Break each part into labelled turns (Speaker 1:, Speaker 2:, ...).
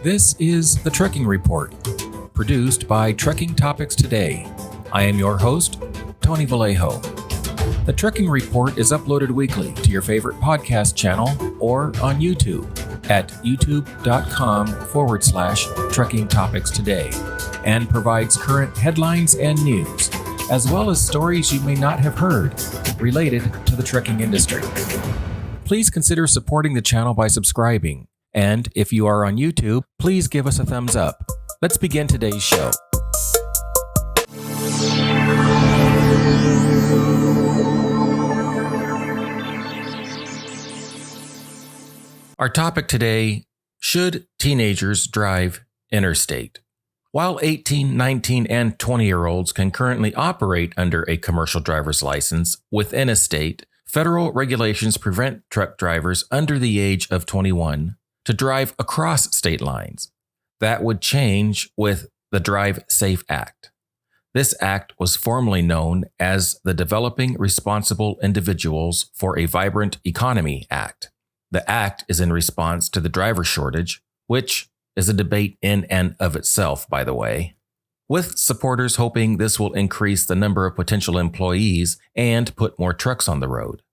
Speaker 1: This is the Trucking Report, produced by Trucking Topics Today. I am your host, Tony Vallejo. The Trucking Report is uploaded weekly to your favorite podcast channel or on YouTube at youtube.com/Trucking Topics Today and provides current headlines and news, as well as stories you may not have heard related to the trucking industry. Please consider supporting the channel by subscribing. And if you are on YouTube, please give us a thumbs up. Let's begin today's show. Our topic today, should teenagers drive interstate? While 18, 19, and 20-year-olds can currently operate under a commercial driver's license within a state, federal regulations prevent truck drivers under the age of 21 to drive across state lines. That would change with the Drive Safe Act. This act was formerly known as the Developing Responsible Individuals for a Vibrant Economy Act. The act is in response to the driver shortage, which is a debate in and of itself, by the way, with supporters hoping this will increase the number of potential employees and put more trucks on the road.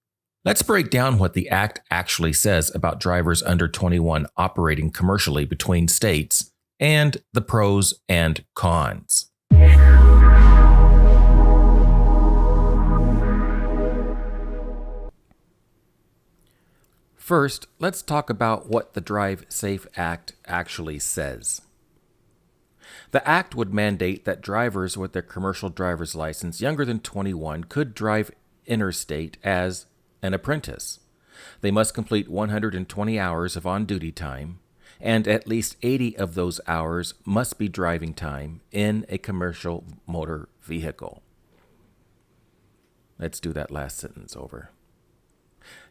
Speaker 1: Let's break down what the act actually says about drivers under 21 operating commercially between states and the pros and cons. First, let's talk about what the Drive Safe Act actually says. The act would mandate that drivers with their commercial driver's license younger than 21 could drive interstate as an apprentice. They must complete 120 hours of on-duty time, and at least 80 of those hours must be driving time in a commercial motor vehicle. Let's do that last sentence over.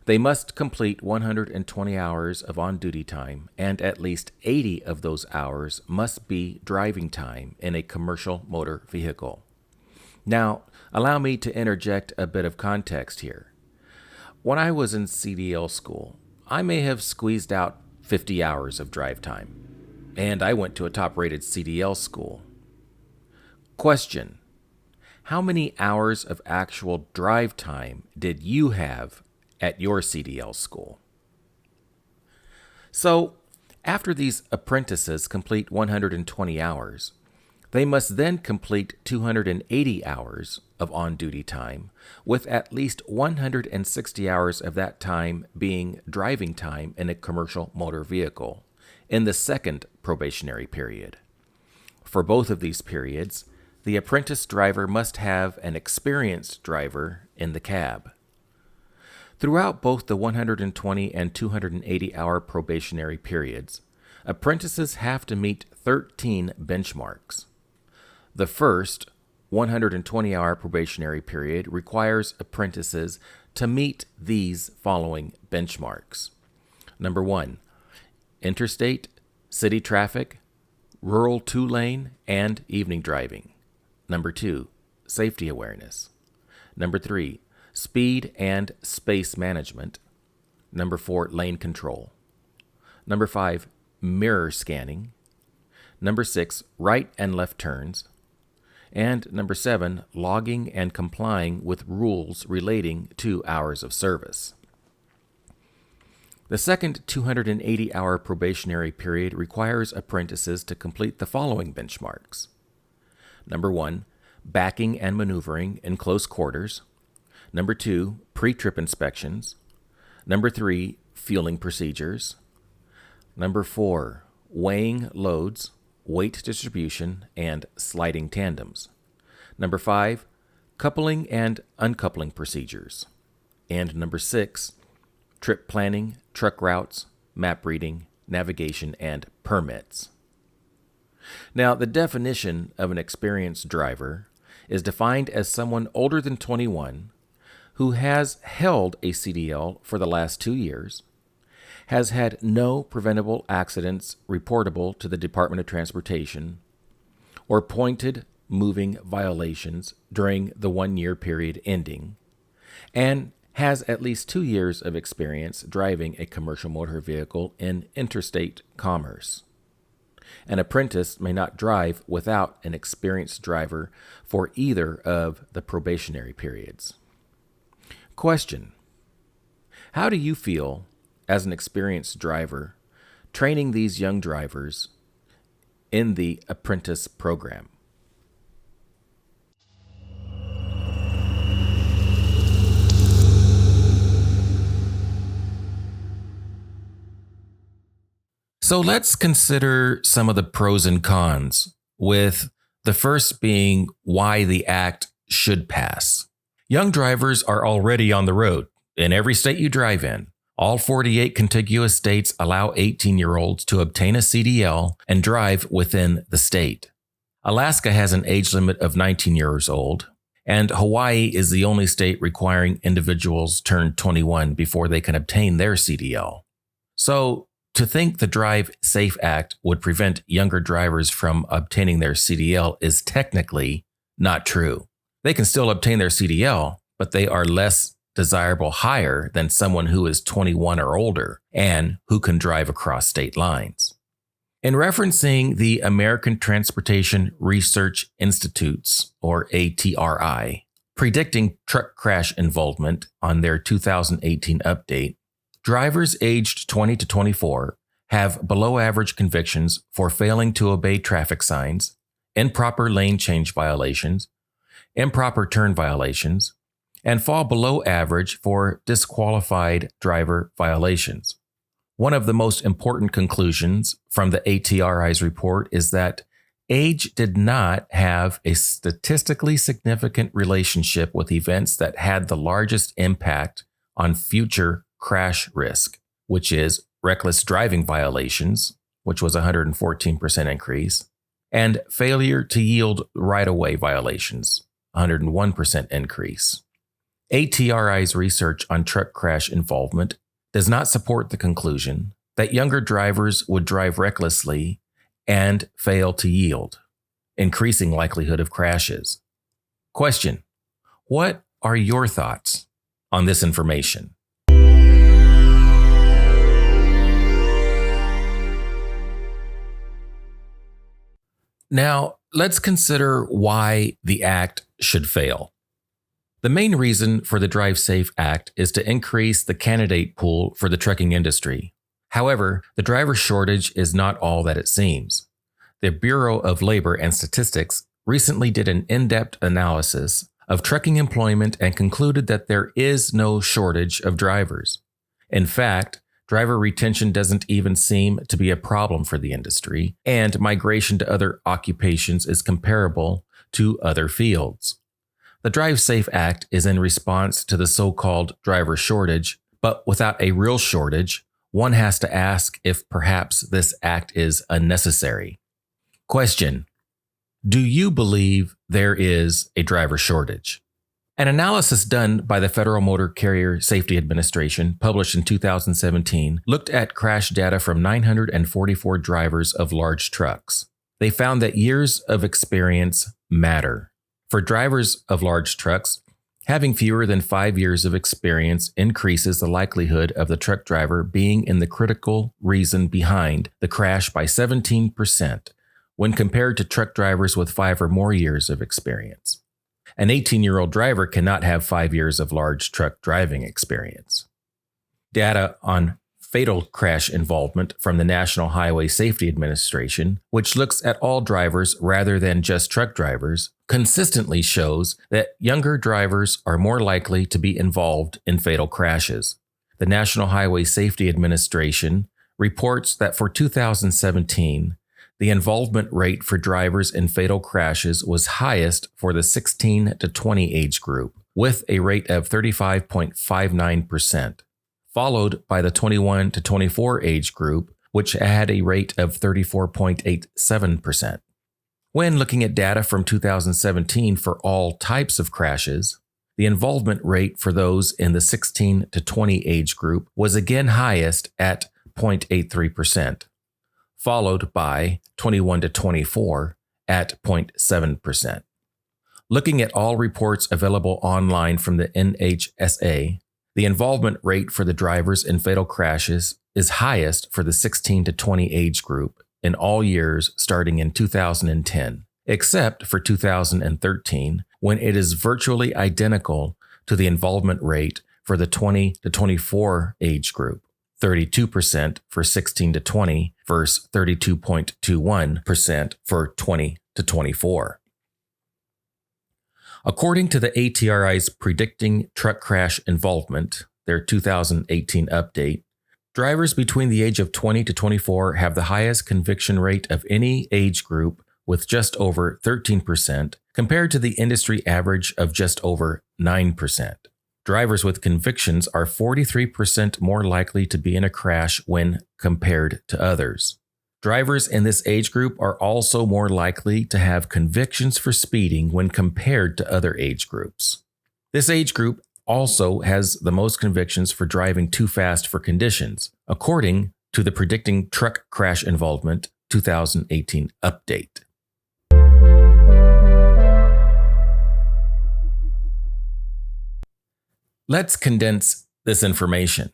Speaker 1: They must complete 120 hours of on-duty time, and at least 80 of those hours must be driving time in a commercial motor vehicle. Now, allow me to interject a bit of context here. When I was in CDL school, I may have squeezed out 50 hours of drive time, and I went to a top-rated CDL school. Question: how many hours of actual drive time did you have at your CDL school? So, after these apprentices complete 120 hours, they must then complete 280 hours of on-duty time, with at least 160 hours of that time being driving time in a commercial motor vehicle in the second probationary period. For both of these periods, the apprentice driver must have an experienced driver in the cab. Throughout both the 120 and 280-hour probationary periods, apprentices have to meet 13 benchmarks. The first 120-hour probationary period requires apprentices to meet these following benchmarks. Number 1, interstate, city traffic, rural two-lane, and evening driving. Number 2, safety awareness. Number 3, speed and space management. Number 4, lane control. Number 5, mirror scanning. Number 6, right and left turns. And number 7, logging and complying with rules relating to hours of service. The second 280-hour probationary period requires apprentices to complete the following benchmarks. Number 1, backing and maneuvering in close quarters. Number 2, pre-trip inspections. Number 3, fueling procedures. Number 4, weighing loads, weight distribution, and sliding tandems. Number 5, coupling and uncoupling procedures. And number 6, trip planning, truck routes, map reading, navigation, and permits. Now, the definition of an experienced driver is defined as someone older than 21 who has held a CDL for the last 2 years, has had no preventable accidents reportable to the Department of Transportation, or pointed moving violations during the 1-year period ending, and has at least 2 years of experience driving a commercial motor vehicle in interstate commerce. An apprentice may not drive without an experienced driver for either of the probationary periods. Question: how do you feel as an experienced driver training these young drivers in the apprentice program? So let's consider some of the pros and cons, with the first being why the act should pass. Young drivers are already on the road in every state you drive in. All 48 contiguous states allow 18-year-olds to obtain a CDL and drive within the state. Alaska has an age limit of 19 years old, and Hawaii is the only state requiring individuals turn 21 before they can obtain their CDL. So, to think the Drive Safe Act would prevent younger drivers from obtaining their CDL is technically not true. They can still obtain their CDL, but they are less desirable higher than someone who is 21 or older and who can drive across state lines. In referencing the American Transportation Research Institutes, or ATRI, predicting truck crash involvement on their 2018 update, drivers aged 20 to 24 have below average convictions for failing to obey traffic signs, improper lane change violations, improper turn violations, and fall below average for disqualified driver violations. One of the most important conclusions from the ATRI's report is that age did not have a statistically significant relationship with events that had the largest impact on future crash risk, which is reckless driving violations, which was a 114% increase, and failure to yield right-of-way violations, 101% increase. ATRI's research on truck crash involvement does not support the conclusion that younger drivers would drive recklessly and fail to yield, increasing likelihood of crashes. Question: what are your thoughts on this information? Now, let's consider why the act should fail. The main reason for the Drive Safe Act is to increase the candidate pool for the trucking industry. However, the driver shortage is not all that it seems. The Bureau of Labor and Statistics recently did an in-depth analysis of trucking employment and concluded that there is no shortage of drivers. In fact, driver retention doesn't even seem to be a problem for the industry, and migration to other occupations is comparable to other fields. The Drive Safe Act is in response to the so-called driver shortage, but without a real shortage, one has to ask if perhaps this act is unnecessary. Question: do you believe there is a driver shortage? An analysis done by the Federal Motor Carrier Safety Administration, published in 2017, looked at crash data from 944 drivers of large trucks. They found that years of experience matter. For drivers of large trucks, having fewer than 5 years of experience increases the likelihood of the truck driver being in the critical reason behind the crash by 17% when compared to truck drivers with 5 or more years of experience. An 18-year-old driver cannot have 5 years of large truck driving experience. Data on fatal crash involvement from the National Highway Safety Administration, which looks at all drivers rather than just truck drivers, consistently shows that younger drivers are more likely to be involved in fatal crashes. The National Highway Safety Administration reports that for 2017, the involvement rate for drivers in fatal crashes was highest for the 16 to 20 age group, with a rate of 35.59%, followed by the 21 to 24 age group, which had a rate of 34.87%. When looking at data from 2017 for all types of crashes, the involvement rate for those in the 16 to 20 age group was again highest at 0.83%. Followed by 21 to 24 at 0.7%. Looking at all reports available online from the NHSA, the involvement rate for the drivers in fatal crashes is highest for the 16 to 20 age group in all years starting in 2010, except for 2013, when it is virtually identical to the involvement rate for the 20 to 24 age group, 32% for 16 to 20 versus 32.21% for 20 to 24. According to the ATRI's Predicting Truck Crash Involvement, their 2018 update, drivers between the age of 20 to 24 have the highest conviction rate of any age group with just over 13% compared to the industry average of just over 9%. Drivers with convictions are 43% more likely to be in a crash when compared to others. Drivers in this age group are also more likely to have convictions for speeding when compared to other age groups. This age group also has the most convictions for driving too fast for conditions, according to the Predicting Truck Crash Involvement 2018 update. Let's condense this information.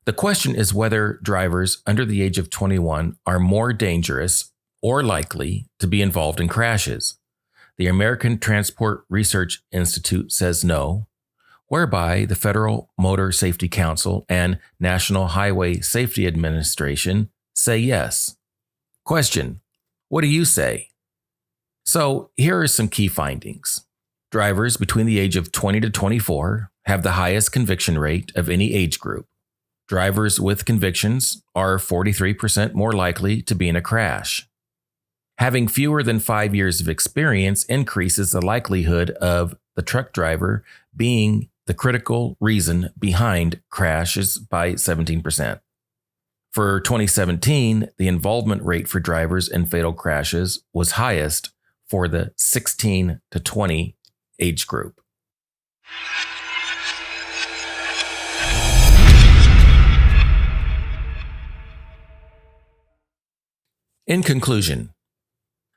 Speaker 1: The question is whether drivers under the age of 21 are more dangerous or likely to be involved in crashes. The American Transport Research Institute says no, whereby the Federal Motor Safety Council and National Highway Safety Administration say yes. Question: what do you say? So here are some key findings. Drivers between the age of 20 to 24 have the highest conviction rate of any age group. Drivers with convictions are 43% more likely to be in a crash. Having fewer than 5 years of experience increases the likelihood of the truck driver being the critical reason behind crashes by 17%. For 2017, the involvement rate for drivers in fatal crashes was highest for the 16 to 20 age group. In conclusion,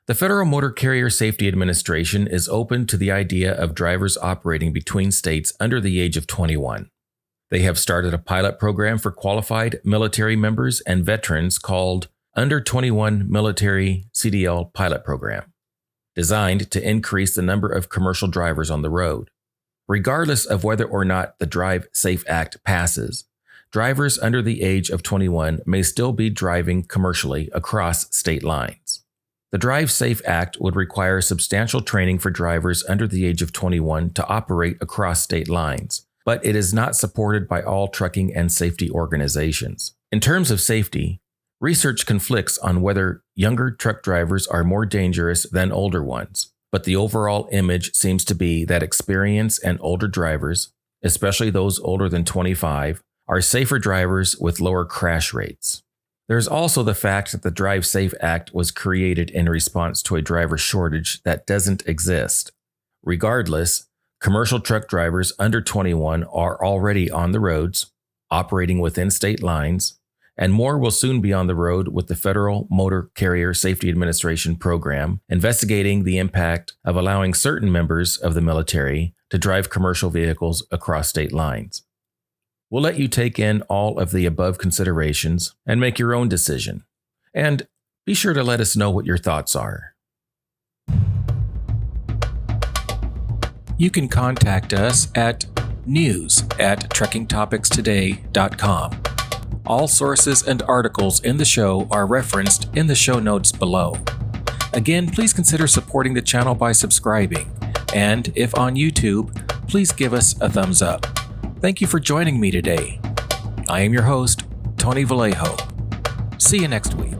Speaker 1: the Federal Motor Carrier Safety Administration is open to the idea of drivers operating between states under the age of 21. They have started a pilot program for qualified military members and veterans called Under 21 Military CDL Pilot Program, designed to increase the number of commercial drivers on the road. Regardless of whether or not the Drive Safe Act passes, drivers under the age of 21 may still be driving commercially across state lines. The Drive Safe Act would require substantial training for drivers under the age of 21 to operate across state lines, but it is not supported by all trucking and safety organizations. In terms of safety, research conflicts on whether younger truck drivers are more dangerous than older ones, but the overall image seems to be that experienced and older drivers, especially those older than 25, are safer drivers with lower crash rates. There is also the fact that the Drive Safe Act was created in response to a driver shortage that doesn't exist. Regardless, commercial truck drivers under 21 are already on the roads, operating within state lines, and more will soon be on the road with the Federal Motor Carrier Safety Administration program investigating the impact of allowing certain members of the military to drive commercial vehicles across state lines. We'll let you take in all of the above considerations and make your own decision. And be sure to let us know what your thoughts are. You can contact us at news@truckingtopicstoday.com. All sources and articles in the show are referenced in the show notes below. Again, please consider supporting the channel by subscribing. And if on YouTube, please give us a thumbs up. Thank you for joining me today. I am your host, Tony Vallejo. See you next week.